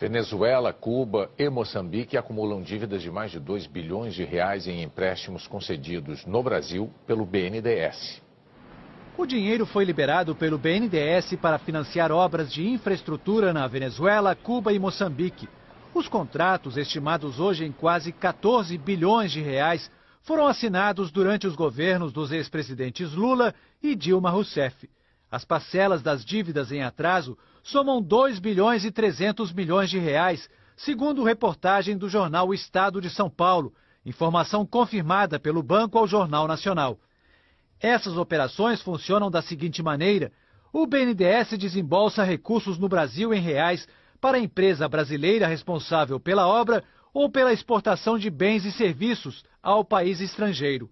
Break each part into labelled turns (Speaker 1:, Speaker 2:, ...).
Speaker 1: Venezuela, Cuba e Moçambique acumulam dívidas de mais de 2 bilhões de reais em empréstimos concedidos no Brasil pelo BNDES.
Speaker 2: O dinheiro foi liberado pelo BNDES para financiar obras de infraestrutura na Venezuela, Cuba e Moçambique. Os contratos, estimados hoje em quase 14 bilhões de reais, foram assinados durante os governos dos ex-presidentes Lula e Dilma Rousseff. As parcelas das dívidas em atraso somam 2 bilhões e 300 milhões de reais, segundo reportagem do jornal O Estado de São Paulo, informação confirmada pelo banco ao Jornal Nacional. Essas operações funcionam da seguinte maneira: o BNDES desembolsa recursos no Brasil em reais para a empresa brasileira responsável pela obra ou pela exportação de bens e serviços ao país estrangeiro.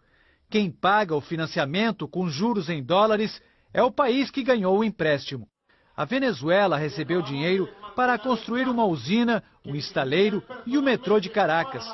Speaker 2: Quem paga o financiamento com juros em dólares é o país que ganhou o empréstimo. A Venezuela recebeu dinheiro para construir uma usina, um estaleiro e o metrô de Caracas.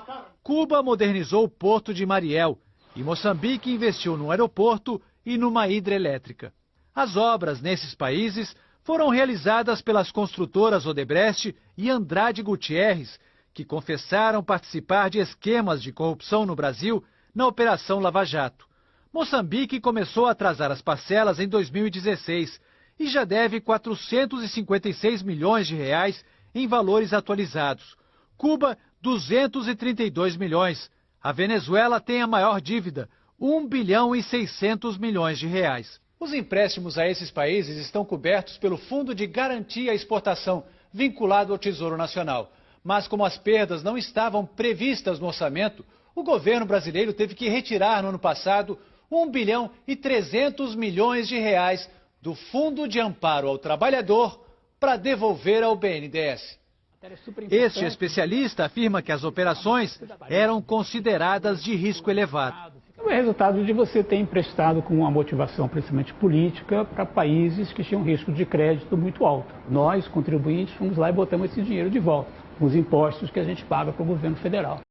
Speaker 2: Cuba modernizou o porto de Mariel e Moçambique investiu no aeroporto e numa hidrelétrica. As obras nesses países foram realizadas pelas construtoras Odebrecht e Andrade Gutierrez, que confessaram participar de esquemas de corrupção no Brasil na Operação Lava Jato. Moçambique começou a atrasar as parcelas em 2016 e já deve 456 milhões de reais em valores atualizados. Cuba, 232 milhões. A Venezuela tem a maior dívida, 1 bilhão e 600 milhões de reais. Os empréstimos a esses países estão cobertos pelo Fundo de Garantia à Exportação, vinculado ao Tesouro Nacional. Mas como as perdas não estavam previstas no orçamento, o governo brasileiro teve que retirar no ano passado 1 bilhão e 300 milhões de reais do Fundo de Amparo ao Trabalhador para devolver ao BNDES. Este especialista afirma que as operações eram consideradas de risco elevado.
Speaker 3: É o resultado de você ter emprestado com uma motivação principalmente política para países que tinham risco de crédito muito alto. Nós, contribuintes, fomos lá e botamos esse dinheiro de volta, com os impostos que a gente paga para o governo federal.